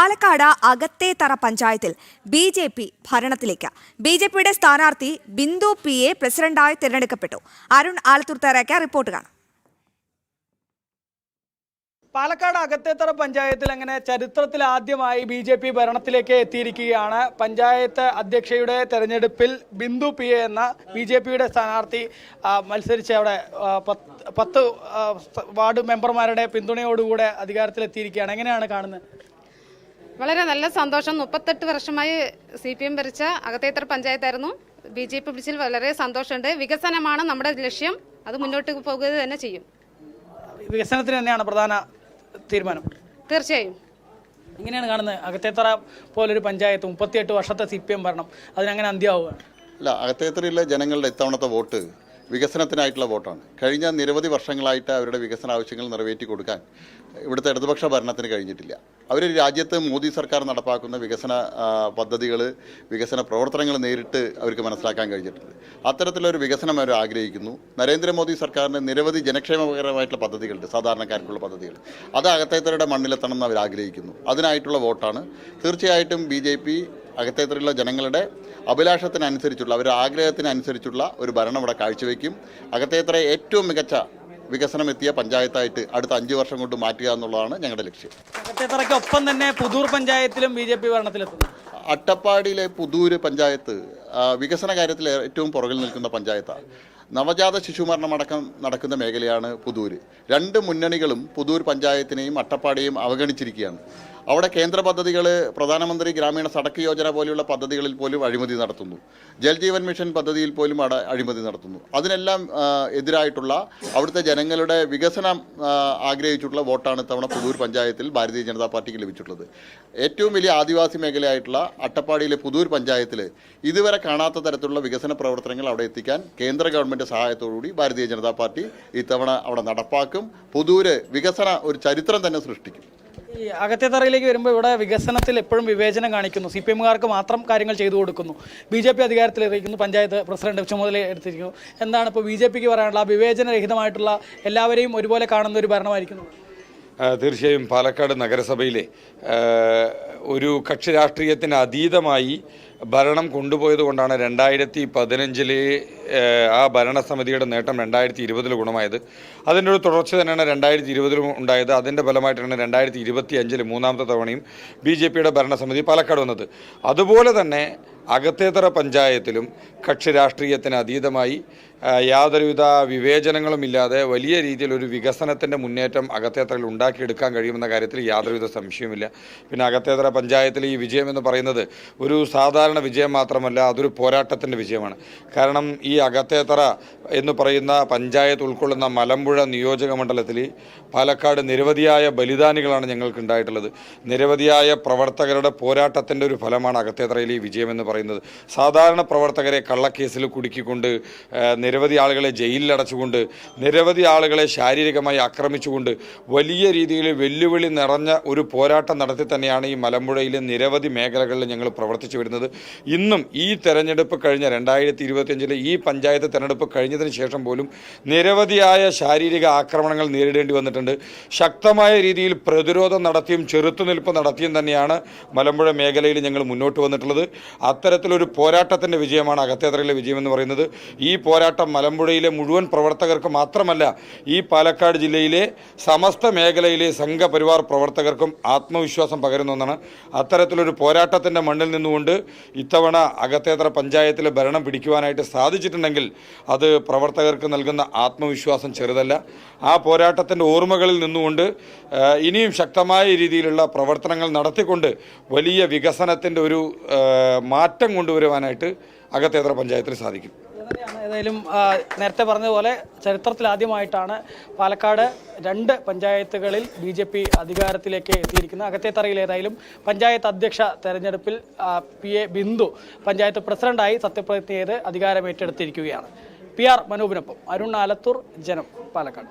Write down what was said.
പാലക്കാട് അകത്തേത്തറ പഞ്ചായത്തിൽ ബി.ജെ.പി. ഭരണത്തിലേക്ക്. ബി.ജെ.പിയുടെ സ്ഥാനാർത്ഥി ബിന്ദു പി.എ. പ്രസിഡന്റായി തിരഞ്ഞെടുക്കപ്പെട്ടു. അരുൺ ആലത്തൂർ തയ്യാറാക്കിയ റിപ്പോർട്ട് കാണാം. പാലക്കാട് അകത്തേത്തറ പഞ്ചായത്തിൽ അങ്ങനെ ചരിത്രത്തിൽ ആദ്യമായി ബി.ജെ.പി. ഭരണത്തിലേക്ക് എത്തിയിരിക്കുകയാണ്. പഞ്ചായത്ത് അധ്യക്ഷയുടെ തെരഞ്ഞെടുപ്പിൽ ബിന്ദു പി.എ. എന്ന ബി.ജെ.പിയുടെ സ്ഥാനാർത്ഥി മത്സരിച്ച് അവിടെ 10 വാർഡ് മെമ്പർമാരുടെ പിന്തുണയോടുകൂടെ അധികാരത്തിലെത്തിയിരിക്കുകയാണ്. എങ്ങനെയാണ് കാണുന്നത്? വളരെ നല്ല സന്തോഷം. 38 വർഷമായി CPM ഭരിച്ച അകത്തേത്തറ പഞ്ചായത്തായിരുന്നു. ബി.ജെ.പി. പിടിച്ചിൽ വളരെ സന്തോഷമുണ്ട്. വികസനമാണ് നമ്മുടെ ലക്ഷ്യം. അത് മുന്നോട്ട് പോകുക തന്നെ ചെയ്യും. വികസനത്തിന് തന്നെയാണ് പ്രധാന തീരുമാനം. തീർച്ചയായും. എങ്ങനെയാണ് കാണുന്നത് അകത്തേത്തറ പോലൊരു പഞ്ചായത്ത് 38 വർഷത്തെ CPM ഭരണം അതിനങ്ങനെ അന്ത്യമാവുകയാണ്? അല്ല, അകത്തേത്തറയിലെ ജനങ്ങളുടെ ഇത്തവണത്തെ വോട്ട് വികസനത്തിനായിട്ടുള്ള വോട്ടാണ്. കഴിഞ്ഞ നിരവധി വർഷങ്ങളായിട്ട് അവരുടെ വികസന ആവശ്യങ്ങൾ നിറവേറ്റി കൊടുക്കാൻ ഇവിടുത്തെ ഇടതുപക്ഷ ഭരണത്തിന് കഴിഞ്ഞിട്ടില്ല. അവർ രാജ്യത്ത് മോദി സർക്കാർ നടപ്പാക്കുന്ന വികസന പദ്ധതികൾ, വികസന പ്രവർത്തനങ്ങൾ നേരിട്ട് അവർക്ക് മനസ്സിലാക്കാൻ കഴിഞ്ഞിട്ടുണ്ട്. അത്തരത്തിലൊരു വികസനം അവർ ആഗ്രഹിക്കുന്നു. നരേന്ദ്രമോദി സർക്കാരിന് നിരവധി ജനക്ഷേമകരമായിട്ടുള്ള പദ്ധതികളുണ്ട്, സാധാരണക്കാർക്കുള്ള പദ്ധതികൾ. അത് അകത്തേത്തറയുടെ മണ്ണിലെത്തണം എന്ന് അവർ ആഗ്രഹിക്കുന്നു. അതിനായിട്ടുള്ള വോട്ടാണ്. തീർച്ചയായിട്ടും BJP അകത്തേത്തറയിലുള്ള ജനങ്ങളുടെ അഭിലാഷത്തിനനുസരിച്ചുള്ള, അവരുടെ ആഗ്രഹത്തിനനുസരിച്ചുള്ള ഒരു ഭരണം ഇവിടെ കാഴ്ചവെക്കും. അകത്തേത്തറ ഏറ്റവും മികച്ച വികസനം എത്തിയ പഞ്ചായത്തായിട്ട് അടുത്ത 5 വർഷം കൊണ്ട് മാറ്റുക എന്നുള്ളതാണ് ഞങ്ങളുടെ ലക്ഷ്യം. അകത്തേത്തറയ്ക്കൊപ്പം തന്നെ പുതൂർ പഞ്ചായത്തിലും BJP ഭരണത്തിലെത്തുന്നു. അട്ടപ്പാടിയിലെ പുതൂര് പഞ്ചായത്ത് വികസന കാര്യത്തിൽ ഏറ്റവും പുറകിൽ നിൽക്കുന്ന പഞ്ചായത്താണ്. നവജാത ശിശുമരണമടക്കം നടക്കുന്ന മേഖലയാണ് പുതൂര്. 2 മുന്നണികളും പുതൂർ പഞ്ചായത്തിനെയും അട്ടപ്പാടിയെയും അവഗണിച്ചിരിക്കുകയാണ്. അവിടെ കേന്ദ്ര പദ്ധതികൾ, പ്രധാനമന്ത്രി ഗ്രാമീണ സടക്ക് യോജന പോലെയുള്ള പദ്ധതികളിൽ പോലും അഴിമതി നടത്തുന്നു. ജൽജീവൻ മിഷൻ പദ്ധതിയിൽ പോലും അഴിമതി നടത്തുന്നു. അതിനെല്ലാം എതിരായിട്ടുള്ള അവിടുത്തെ ജനങ്ങളുടെ വികസനം ആഗ്രഹിച്ചിട്ടുള്ള വോട്ടാണ് ഇത്തവണ പുതൂർ പഞ്ചായത്തിൽ ഭാരതീയ ജനതാ പാർട്ടിക്ക് ലഭിച്ചിട്ടുള്ളത്. ഏറ്റവും വലിയ ആദിവാസി മേഖലയായിട്ടുള്ള അട്ടപ്പാടിയിലെ പുതൂർ പഞ്ചായത്തിൽ ഇതുവരെ കാണാത്ത തരത്തിലുള്ള വികസന പ്രവർത്തനങ്ങൾ അവിടെ എത്തിക്കാൻ കേന്ദ്ര ഗവൺമെൻറ് സഹായത്തോടുകൂടി ഭാരതീയ ജനതാ പാർട്ടി ഇത്തവണ അവിടെ നടപ്പാക്കും. പുതൂര് വികസന ഒരു ചരിത്രം തന്നെ സൃഷ്ടിക്കും. ഈ അകത്തേത്തറയിലേക്ക് വരുമ്പോൾ ഇവിടെ വികസനത്തിൽ എപ്പോഴും വിവേചനം കാണിക്കുന്നു. CPMകാർക്ക് മാത്രം കാര്യങ്ങൾ ചെയ്തു കൊടുക്കുന്നു. BJP അധികാരത്തിലിരിക്കുന്നു, പഞ്ചായത്ത് പ്രസിഡന്റ് ചുമതല എടുത്തിരിക്കുന്നു. എന്താണ് ഇപ്പോൾ BJPക്ക് പറയാനുള്ള വിവേചനരഹിതമായിട്ടുള്ള എല്ലാവരെയും ഒരുപോലെ കാണുന്ന ഒരു ഭരണമായിരിക്കുന്നു? തീർച്ചയായും പാലക്കാട് നഗരസഭയിലെ ഒരു കക്ഷി രാഷ്ട്രീയത്തിന് അതീതമായി ഭരണം കൊണ്ടുപോയത് കൊണ്ടാണ് 2015 ആ ഭരണസമിതിയുടെ നേട്ടം 2020 ഗുണമായത്. അതിൻ്റെ ഒരു തുടർച്ച തന്നെയാണ് 2020 ഉണ്ടായത്. അതിൻ്റെ ഫലമായിട്ടാണ് 2025 മൂന്നാമത്തെ തവണയും BJPയുടെ ഭരണസമിതി പാലക്കാട് വന്നത്. അതുപോലെ തന്നെ അകത്തേത്തറ പഞ്ചായത്തിലും കക്ഷി രാഷ്ട്രീയത്തിന് അതീതമായി യാതൊരുവിധ വിവേചനങ്ങളുമില്ലാതെ വലിയ രീതിയിലൊരു വികസനത്തിൻ്റെ മുന്നേറ്റം അകത്തേത്തറയിൽ ഉണ്ടാക്കിയെടുക്കാൻ കഴിയുമെന്ന കാര്യത്തിൽ യാതൊരുവിധ സംശയവുമില്ല. പിന്നെ അകത്തേത്തറ പഞ്ചായത്തിൽ ഈ വിജയം എന്ന് പറയുന്നത് ഒരു സാധാരണ വിജയം മാത്രമല്ല, അതൊരു പോരാട്ടത്തിൻ്റെ വിജയമാണ്. കാരണം ഈ അകത്തേത്തറ എന്ന് പറയുന്ന പഞ്ചായത്ത് ഉൾക്കൊള്ളുന്ന മലമ്പുഴ നിയോജക മണ്ഡലത്തിൽ പാലക്കാട് നിരവധിയായ ബലിദാനികളാണ് ഞങ്ങൾക്ക് ഉണ്ടായിട്ടുള്ളത്. നിരവധിയായ പ്രവർത്തകരുടെ പോരാട്ടത്തിൻ്റെ ഒരു ഫലമാണ് അകത്തേത്തറയിൽ ഈ വിജയം എന്ന് പറയുന്നത്. സാധാരണ പ്രവർത്തകരെ കള്ളക്കേസിൽ കുടുക്കിക്കൊണ്ട്, നിരവധി ആളുകളെ ജയിലിൽ അടച്ചുകൊണ്ട്, നിരവധി ആളുകളെ ശാരീരികമായി ആക്രമിച്ചുകൊണ്ട് വലിയ രീതിയിൽ വെല്ലുവിളി നിറഞ്ഞ ഒരു പോരാട്ടം നടത്തി തന്നെയാണ് ഈ മലമ്പുഴയിലെ നിരവധി മേഖലകളിൽ ഞങ്ങൾ പ്രവർത്തിച്ചു വരുന്നത്. ഇന്നും ഈ തെരഞ്ഞെടുപ്പ് കഴിഞ്ഞ 2025 ഈ പഞ്ചായത്ത് തെരഞ്ഞെടുപ്പ് കഴിഞ്ഞതിന് ശേഷം പോലും നിരവധിയായ ശാരീരിക ആക്രമണങ്ങൾ നേരിടേണ്ടി വന്നിട്ടുണ്ട്. ശക്തമായ രീതിയിൽ പ്രതിരോധം നടത്തിയും ചെറുത്തുനിൽപ്പ് നടത്തിയും തന്നെയാണ് മലമ്പുഴ മേഖലയിൽ ഞങ്ങൾ മുന്നോട്ട് വന്നിട്ടുള്ളത്. അത്തരത്തിലൊരു പോരാട്ടത്തിൻ്റെ വിജയമാണ് അകത്തേത്തറയിലെ വിജയമെന്ന് പറയുന്നത്. ഈ പോരാട്ടം മലമ്പുഴയിലെ മുഴുവൻ പ്രവർത്തകർക്ക് മാത്രമല്ല, ഈ പാലക്കാട് ജില്ലയിലെ സമസ്ത മേഖലയിലെ സംഘപരിവാർ പ്രവർത്തകർക്കും ആത്മവിശ്വാസം പകരുന്ന ഒന്നാണ്. അത്തരത്തിലൊരു പോരാട്ടത്തിൻ്റെ മണ്ണിൽ നിന്നുകൊണ്ട് ഇത്തവണ അകത്തേത്തറ പഞ്ചായത്തിൽ ഭരണം പിടിക്കുവാനായിട്ട് സാധിച്ചിട്ടുണ്ടെങ്കിൽ അത് പ്രവർത്തകർക്ക് നൽകുന്ന ആത്മവിശ്വാസം ചെറുതല്ല. ആ പോരാട്ടത്തിൻ്റെ ഓർമ്മകളിൽ നിന്നുകൊണ്ട് ഇനിയും ശക്തമായ രീതിയിലുള്ള പ്രവർത്തനങ്ങൾ നടത്തിക്കൊണ്ട് വലിയ വികസനത്തിൻ്റെ ഒരു മാറ്റം കൊണ്ടുവരുവാനായിട്ട് അകത്തേത്തറ പഞ്ചായത്തിൽ സാധിക്കും. ഏതായാലും നേരത്തെ പറഞ്ഞതുപോലെ ചരിത്രത്തിലാദ്യമായിട്ടാണ് പാലക്കാട് 2 പഞ്ചായത്തുകളിൽ BJP അധികാരത്തിലേക്ക് എത്തിയിരിക്കുന്നത്. അകത്തേത്തറയിൽ ഏതായാലും പഞ്ചായത്ത് അധ്യക്ഷ തെരഞ്ഞെടുപ്പിൽ PA ബിന്ദു പഞ്ചായത്ത് പ്രസിഡന്റായി സത്യപ്രതിജ്ഞ ചെയ്ത് അധികാരമേറ്റെടുത്തിരിക്കുകയാണ്. PR മനൂപിനൊപ്പം അരുൺ ആലത്തൂർ, ജനം, പാലക്കാട്.